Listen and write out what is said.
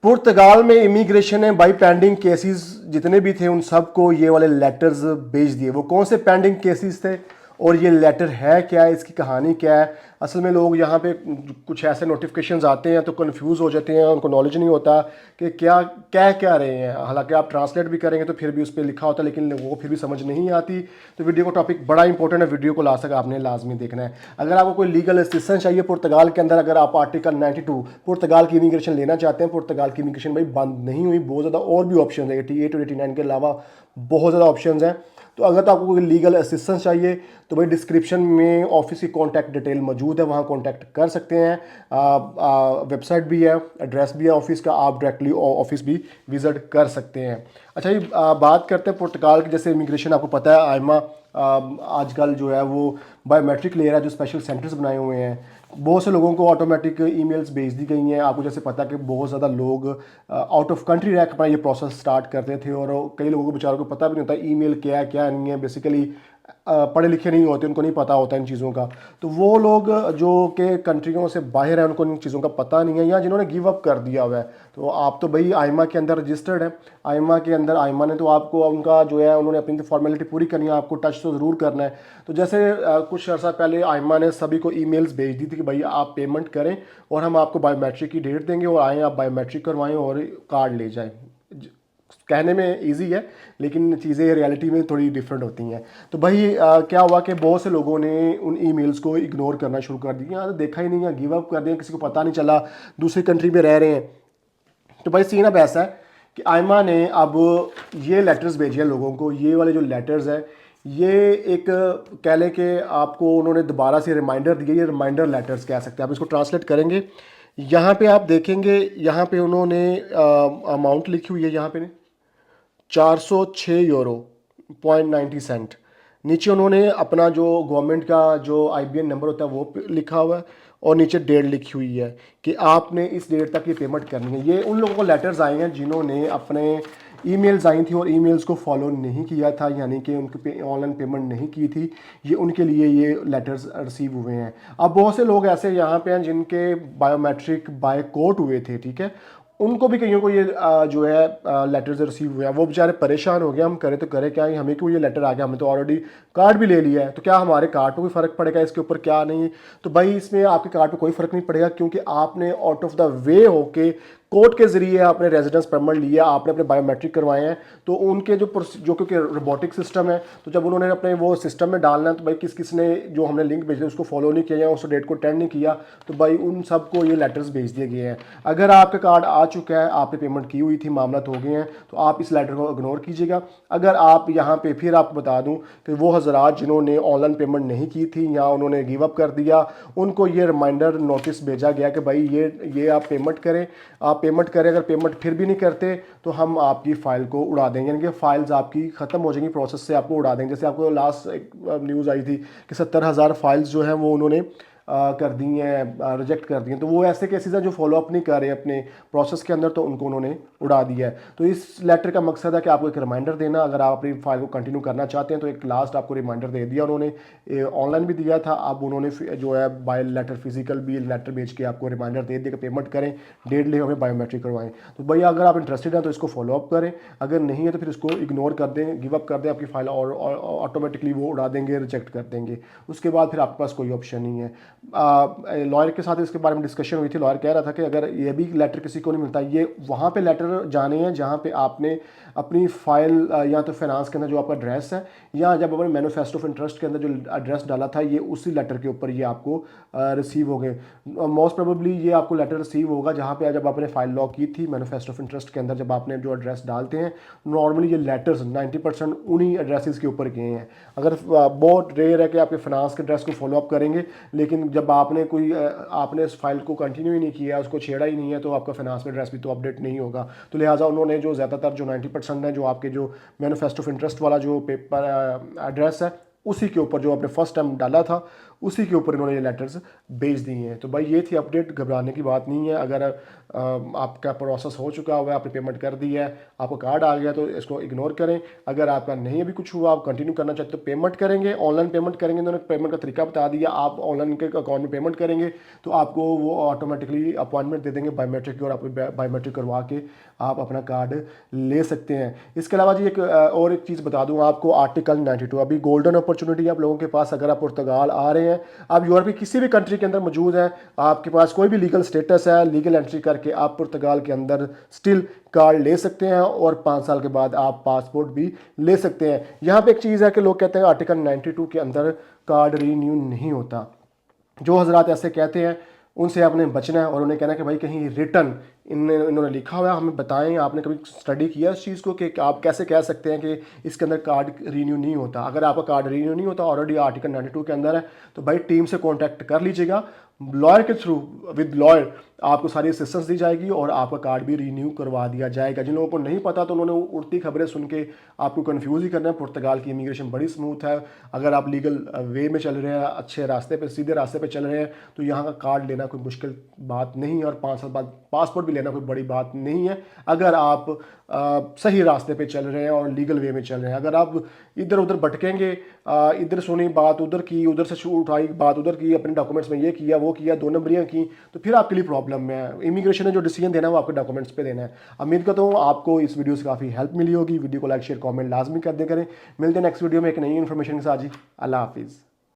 पुर्तगाल में इमिग्रेशन ने भाई पेंडिंग केसेस जितने भी थे उन सबको ये वाले लेटर्स भेज दिए। वो कौन से पेंडिंग केसेस थे और ये लेटर है क्या है, इसकी कहानी क्या है। असल में लोग यहाँ पे कुछ ऐसे नोटिफिकेशंस आते हैं तो कंफ्यूज हो जाते हैं, उनको नॉलेज नहीं होता कि क्या कह क्या रहे हैं। हालांकि आप ट्रांसलेट भी करेंगे तो फिर भी उस पर लिखा होता है, लेकिन वो फिर भी समझ नहीं आती। तो वीडियो का टॉपिक बड़ा इंपॉर्टेंट है, वीडियो को लास्ट तक आपने लाजमी देखना है। अगर आपको कोई लीगल असिस्टेंस चाहिए पुर्तगाल के अंदर, अगर आप आर्टिकल 92 पुर्तगाल की इमिग्रेशन लेना चाहते हैं, पुर्तगाल की इमिग्रेशन भाई बंद नहीं हुई, बहुत ज़्यादा और भी ऑप्शन है 88 और 89 के अलावा बहुत ज़्यादा ऑप्शन हैं। तो अगर तो आपको कोई लीगल असिस्टेंस चाहिए तो भाई डिस्क्रिप्शन में ऑफिस की कॉन्टैक्ट डिटेल मौजूद है, वहाँ कॉन्टैक्ट कर सकते हैं। वेबसाइट भी है, एड्रेस भी है ऑफिस का, आप डायरेक्टली ऑफिस भी विज़िट कर सकते हैं। अच्छा ये बात करते हैं पुर्तगाल की। जैसे इमिग्रेशन आपको पता है आयमा आजकल जो है वो बायोमेट्रिक ले रहा है, जो स्पेशल सेंटर्स बनाए हुए हैं। बहुत से लोगों को ऑटोमेटिक ईमेल्स भेज दी गई हैं। आपको जैसे पता है कि बहुत ज़्यादा लोग आउट ऑफ कंट्री रह कर अपना ये प्रोसेस स्टार्ट करते थे, और कई लोगों को बेचारों को पता भी नहीं होता ईमेल क्या है क्या नहीं है। बेसिकली पढ़े लिखे नहीं होते, उनको नहीं पता होता इन चीज़ों का। तो वो लोग जो कि कंट्रियों से बाहर हैं उनको इन चीज़ों का पता नहीं है, या जिन्होंने गिव अप कर दिया हुआ है। तो आप तो भाई आइमा के अंदर रजिस्टर्ड है, आइमा के अंदर आइमा ने तो आपको उनका जो है उन्होंने अपनी फॉर्मेलिटी पूरी करनी है, आपको टच तो ज़रूर करना है। तो जैसे कुछ अर्सा पहले आइमा ने सभी को ईमेल्स भेज दी थी कि भाई आप पेमेंट करें और हम आपको बायोमेट्रिक की डेट देंगे और आएँ आप बायोमेट्रिक करवाएं और कार्ड ले जाएं। कहने में इजी है लेकिन चीज़ें रियलिटी में थोड़ी डिफरेंट होती हैं। तो भाई क्या हुआ कि बहुत से लोगों ने उन ईमेल्स को इग्नोर करना शुरू कर दिया, देखा ही नहीं है, गिव अप कर दिया, किसी को पता नहीं चला, दूसरी कंट्री में रह रहे हैं। तो भाई सीन अब ऐसा है कि आयमा ने अब ये लेटर्स भेजे हैं लोगों को। ये वाले जो लेटर्स हैं ये एक कह लें कि आपको उन्होंने दोबारा से रिमाइंडर दिए, ये रिमाइंडर लेटर्स कह सकते हैं। आप इसको ट्रांसलेट करेंगे, यहाँ पे आप देखेंगे, यहाँ पे उन्होंने अमाउंट लिखी हुई है, यहाँ पे 406 यूरो पॉइंट 90 सेंट। नीचे उन्होंने अपना जो गवर्नमेंट का जो आईबीएन नंबर होता है वो लिखा हुआ है, और नीचे डेट लिखी हुई है कि आपने इस डेट तक ये पेमेंट करनी है। ये उन लोगों को लेटर्स आए हैं जिन्होंने अपने ईमेल्स आई थी और ईमेल्स को फॉलो नहीं किया था, यानी कि उनके ऑनलाइन पेमेंट नहीं की थी। ये उनके लिए ये लेटर्स रिसीव हुए हैं। अब बहुत से लोग ऐसे यहाँ पे हैं जिनके बायोमेट्रिक बाय कोर्ट हुए थे, ठीक है, उनको भी कईयों को ये जो है लेटर्स रिसीव हुए हैं। वो बेचारे परेशान हो गए, हम करें तो करें क्या, ही हमें क्यों ये लेटर आ गया, हमें तो ऑलरेडी कार्ड भी ले लिया है, तो क्या हमारे कार्ड पर कोई फ़र्क पड़ेगा इसके ऊपर, क्या नहीं। तो भाई इसमें आपके कार्ड पे कोई फ़र्क नहीं पड़ेगा, क्योंकि आपने आउट ऑफ द वे होके कोर्ट के जरिए आपने रेजिडेंस परमिट लिया, आपने अपने बायोमेट्रिक करवाए हैं। तो उनके जो क्योंकि रोबोटिक सिस्टम है, तो जब उन्होंने अपने वो सिस्टम में डालना है तो भाई किस किस ने जो हमने लिंक भेजे उसको फॉलो नहीं किया या उस डेट को अटेंड नहीं किया, तो भाई उन सबको ये लेटर्स भेज दिए गए हैं। अगर आपका कार्ड आ चुका है, आपने पेमेंट की हुई थी, मामला हो गए हैं, तो आप इस लेटर को इग्नोर कीजिएगा। अगर आप यहाँ पे फिर आपको बता दूँ कि वो हजरात जिन्होंने ऑनलाइन पेमेंट नहीं की थी या उन्होंने गिव अप कर दिया, उनको ये रिमाइंडर नोटिस भेजा गया कि भाई ये आप पेमेंट करें, आप पेमेंट करें। अगर पेमेंट फिर भी नहीं करते तो हम आपकी फ़ाइल को उड़ा देंगे, यानी कि फाइल्स आपकी ख़त्म हो जाएंगी, प्रोसेस से आपको उड़ा देंगे। जैसे आपको लास्ट एक न्यूज़ आई थी कि 70,000 फाइल्स जो हैं वो उन्होंने कर दी हैं, रिजेक्ट कर दी हैं। तो वो ऐसे केसेस हैं जो फॉलोअप नहीं कर रहे अपने प्रोसेस के अंदर, तो उनको उन्होंने उड़ा दिया है। तो इस लेटर का मकसद है कि आपको एक रिमाइंडर देना, अगर आप अपनी फाइल को कंटिन्यू करना चाहते हैं तो एक लास्ट आपको रिमाइंडर दे दिया उन्होंने, ऑनलाइन भी दिया था। अब उन्होंने जो है बाय लेटर फिजिकल भी लेटर भेज के आपको रिमाइंडर दे दिया कि पेमेंट करें, डेट ले, हमें बायोमेट्रिक करवाएं। तो भैया अगर आप इंटरेस्टेड हैं तो इसको फॉलोअप करें, अगर नहीं है तो फिर इसको इग्नोर कर दें, गिव अप कर दें, आपकी फाइल और ऑटोमेटिकली वो उड़ा देंगे, रिजेक्ट कर देंगे। उसके बाद फिर आपके पास कोई ऑप्शन नहीं है। लॉयर के साथ इसके बारे में डिस्कशन हुई थी। लॉयर कह रहा था कि अगर ये भी लेटर किसी को नहीं मिलता, ये वहाँ पे लेटर जाने हैं जहाँ पे आपने अपनी फाइल या तो फाइनेंस के अंदर जो आपका एड्रेस है, या जब अपने मैनिफेस्टो ऑफ इंटरेस्ट के अंदर जो एड्रेस डाला था, ये उसी लेटर के ऊपर ये आपको रिसीव हो गए। मोस्ट प्रोबेबली ये आपको लेटर रिसीव होगा जहाँ पे जब आपने फाइल लॉक की थी मैनिफेस्टो ऑफ इंटरेस्ट के अंदर, जब आपने जो एड्रेस डालते हैं, नॉर्मली ये लेटर्स 90% उन्हीं एड्रेसेस के ऊपर गए हैं। अगर बहुत रेयर है कि आपके फाइनेंस के एड्रेस को फॉलोअप करेंगे, लेकिन जब आपने इस फाइल को कंटिन्यू ही नहीं किया, उसको छेड़ा ही नहीं है, तो आपका फाइनेंस में एड्रेस भी तो अपडेट नहीं होगा। तो लिहाजा उन्होंने जो ज़्यादातर जो 90% है, जो आपके जो मैनिफेस्टो ऑफ इंटरेस्ट वाला जो पेपर एड्रेस है, उसी के ऊपर जो आपने फर्स्ट टाइम डाला था उसी के ऊपर इन्होंने ये लेटर्स भेज दिए हैं। तो भाई ये थी अपडेट, घबराने की बात नहीं है। अगर आपका प्रोसेस हो चुका हुआ है, आपने पेमेंट कर दी है, आपका कार्ड आ गया तो इसको इग्नोर करें। अगर आपका नहीं अभी कुछ हुआ, आप कंटिन्यू करना चाहते तो पेमेंट करेंगे, ऑनलाइन पेमेंट करेंगे। इन्होंने पेमेंट का तरीका बता दिया, आप ऑनलाइन के अकाउंट में पेमेंट करेंगे तो आपको वो ऑटोमेटिकली अपॉइंटमेंट दे देंगे बायोमेट्रिक की, और आप बायोमेट्रिक करवा के आप अपना कार्ड ले सकते हैं। इसके अलावा जी और एक चीज़ बता दूं आपको, आर्टिकल 92 अभी गोल्डन अपॉर्चुनिटी आप लोगों के पास। अगर आप पुर्तगाल आ रहे हैं, आप यूरोप की किसी भी कंट्री के अंदर मौजूद हैं, आपके पास कोई भी लीगल स्टेटस है, लीगल एंट्री करके आप पुर्तगाल के अंदर स्टिल कार्ड ले सकते हैं, और 5 साल के बाद आप पासपोर्ट भी ले सकते हैं। यहाँ पे एक चीज़ है कि लोग कहते हैं आर्टिकल 92 के अंदर कार्ड रीन्यू नहीं होता। जो हजरात ऐसे कहते हैं उनसे आपने बचना है, और उन्हें कहना है कि भाई कहीं रिटर्न इन्होंने लिखा हुआ है, हमें बताएं, आपने कभी स्टडी किया इस चीज़ को कि आप कैसे कह सकते हैं कि इसके अंदर कार्ड रीन्यू नहीं होता। अगर आपका कार्ड रीन्यू नहीं होता, ऑलरेडी आर्टिकल 92 के अंदर है, तो भाई टीम से कॉन्टैक्ट कर लीजिएगा, लॉयर के थ्रू, विद लॉयर आपको सारी असिस्टेंस दी जाएगी और आपका कार्ड भी रीन्यू करवा दिया जाएगा। जिन लोगों को नहीं पता तो उन्होंने उड़ती खबरें सुन के आपको कंफ्यूज ही करना है। पुर्तगाल की इमिग्रेशन बड़ी स्मूथ है। अगर आप लीगल वे में चल रहे हैं, अच्छे रास्ते पे, सीधे रास्ते पे चल रहे हैं, तो यहाँ का कार्ड लेना कोई मुश्किल बात नहीं है, और 5 साल बाद पासपोर्ट भी लेना कोई बड़ी बात नहीं है, अगर आप सही रास्ते पे चल रहे हैं और लीगल वे में चल रहे हैं। अगर आप इधर उधर भटकेंगे, इधर सुनी बात उधर की, उधर से उठाई बात उधर की, अपने डॉक्यूमेंट्स में ये किया वो किया, 2 नंबरियाँ की, तो फिर आपके लिए प्रॉब्लम है। इमिग्रेशन ने जो डिसीजन देना है वो आपके डॉक्यूमेंट्स पे देना है। उम्मीद करता हूँ आपको इस वीडियो से काफ़ी हेल्प मिली होगी। वीडियो को लाइक शेयर कमेंट लाजमी कर दे करें। मिलते हैं नेक्स्ट वीडियो में एक नई इन्फॉर्मेशन के साथ जी। अल्लाह हाफिज़।